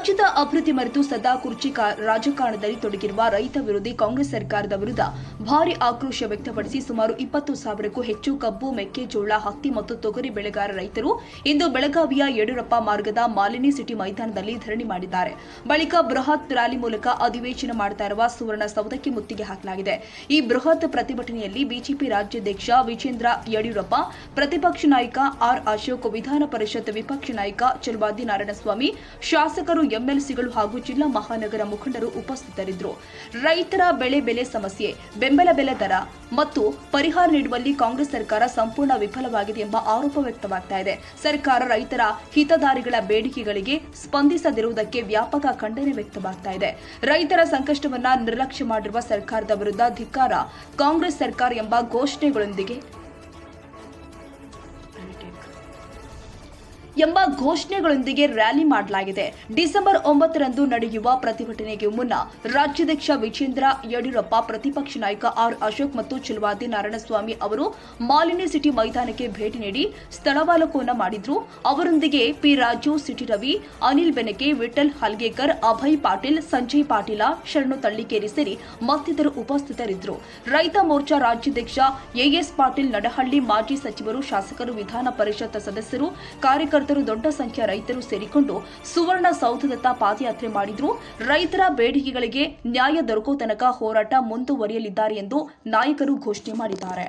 ರಾಜ್ಯದ ಅಭಿವೃದ್ಧಿ ಮರೆತು ಸದಾ ಕುರ್ಚಿ ರಾಜಕಾರಣದಲ್ಲಿ ತೊಡಗಿರುವ ರೈತ ವಿರೋಧಿ ಕಾಂಗ್ರೆಸ್ ಸರ್ಕಾರದ ವಿರುದ್ಧ ಭಾರಿ ಆಕ್ರೋಶ ವ್ಯಕ್ತಪಡಿಸಿ ಸುಮಾರು 20,000ಕ್ಕೂ ಹೆಚ್ಚು ಕಬ್ಬು, ಮೆಕ್ಕೆಜೋಳ, ಹತ್ತಿ ಮತ್ತು ತೊಗರಿ ಬೆಳೆಗಾರ ರೈತರು ಇಂದು ಬೆಳಗಾವಿಯ ಯಡಿಯೂರಪ್ಪ ಮಾರ್ಗದ ಮಾಲಿನಿ ಸಿಟಿ ಮೈದಾನದಲ್ಲಿ ಧರಣಿ ಮಾಡಿದ್ದಾರೆ. ಬಳಿಕ ಬೃಹತ್ ರ್ಯಾಲಿ ಮೂಲಕ ಅಧಿವೇಶನ ಮಾಡುತ್ತಾ ಇರುವ ಸುವರ್ಣಸೌಧಕ್ಕೆ ಮುತ್ತಿಗೆ ಹಾಕಲಾಗಿದೆ. ಈ ಬೃಹತ್ ಪ್ರತಿಭಟನೆಯಲ್ಲಿ ಬಿಜೆಪಿ ರಾಜ್ಯಾಧ್ಯಕ್ಷ ವಿಜೇಂದ್ರ ಯಡಿಯೂರಪ್ಪ, ಪ್ರತಿಪಕ್ಷ ನಾಯಕ ಆರ್ ಅಶೋಕ್, ವಿಧಾನ ಪರಿಷತ್ ವಿಪಕ್ಷ ನಾಯಕ ಚಲುವಾದಿ ನಾರಾಯಣಸ್ವಾಮಿ, ಶಾಸಕರು, ಎಂಎಲ್ಸಿಗಳು ಹಾಗೂ ಜಿಲ್ಲಾ ಮಹಾನಗರ ಮುಖಂಡರು ಉಪಸ್ಥಿತರಿದ್ದರು. ರೈತರ ಬೆಲೆ ಸಮಸ್ಯೆ, ಬೆಂಬಲ ಬೆಲೆ ದರ ಮತ್ತು ಪರಿಹಾರ ನೀಡುವಲ್ಲಿ ಕಾಂಗ್ರೆಸ್ ಸರ್ಕಾರ ಸಂಪೂರ್ಣ ವಿಫಲವಾಗಿದೆ ಎಂಬ ಆರೋಪ ವ್ಯಕ್ತವಾಗುತ್ತಿದೆ. ಸರ್ಕಾರ ರೈತರ ಹಿತಧಾರಿಗಳ ಬೇಡಿಕೆಗಳಿಗೆ ಸ್ಪಂದಿಸದಿರುವುದಕ್ಕೆ ವ್ಯಾಪಕ ಖಂಡನೆ ವ್ಯಕ್ತವಾಗುತ್ತಿದೆ. ರೈತರ ಸಂಕಷ್ಟವನ್ನ ನಿರ್ಲಕ್ಷ್ಯ ಮಾಡಿರುವ ಸರ್ಕಾರದ ವಿರುದ್ಧ ಧಿಕ್ಕಾರ, ಕಾಂಗ್ರೆಸ್ ಸರ್ಕಾರ ಎಂಬ ಘೋಷಣೆಗಳೊಂದಿಗೆ ರ್ಯಾಲಿ ಮಾಡಲಾಗಿದೆ. ಡಿಸೆಂಬರ್ 9ರಂದು ನಡೆಯುವ ಪ್ರತಿಭಟನೆಗೆ ಮುನ್ನ ರಾಜ್ಯಾಧ್ಯಕ್ಷ ವಿಜೇಂದ್ರ ಯಡಿಯೂರಪ್ಪ, ಪ್ರತಿಪಕ್ಷ ನಾಯಕ ಆರ್ ಅಶೋಕ್ ಮತ್ತು ಚಲುವಾದಿ ನಾರಾಯಣಸ್ವಾಮಿ ಅವರು ಮಾಲಿನಿ ಸಿಟಿ ಮೈದಾನಕ್ಕೆ ಭೇಟಿ ನೀಡಿ ಸ್ಥಳಾವಲೋಕನ ಮಾಡಿದ್ರು. ಅವರೊಂದಿಗೆ ಪಿ ರಾಜು, ಸಿಟಿ ರವಿ, ಅನಿಲ್ ಬೆನಕೆ, ವಿಠಲ್ ಹಲ್ಗೇಕರ್, ಅಭಯ್ ಪಾಟೀಲ್, ಸಂಜಯ್ ಪಾಟೀಲ, ಶರಣು ತಳ್ಳಿಕೇರಿ ಸೇರಿ ಮತ್ತಿತರರು ಉಪಸ್ಥಿತರಿದ್ದರು. ರೈತ ಮೋರ್ಚಾ ರಾಜ್ಯಾಧ್ಯಕ್ಷ ಎಎಸ್ ಪಾಟೀಲ್ ನಡಹಳ್ಳಿ, ಮಾಜಿ ಸಚಿವರು, ಶಾಸಕರು, ವಿಧಾನ ಪರಿಷತ್ ಸದಸ್ಯರು, ಕಾರ್ಯಕರ್ತರು, ದೊಡ್ಡ ಸಂಖ್ಯೆಯ ರೈತರು ಸೇರಿಕೊಂಡು ಸುವರ್ಣಸೌಧದತ್ತ ಪಾದಯಾತ್ರೆ ಮಾಡಿದ್ರು. ರೈತರ ಬೇಡಿಕೆಗಳಿಗೆ ನ್ಯಾಯ ದೊರಕೋ ತನಕ ಹೋರಾಟ ಮುಂದುವರಿಯಲಿದ್ದಾರೆ ಎಂದು ನಾಯಕರು ಘೋಷಣೆ ಮಾಡಿದ್ದಾರೆ.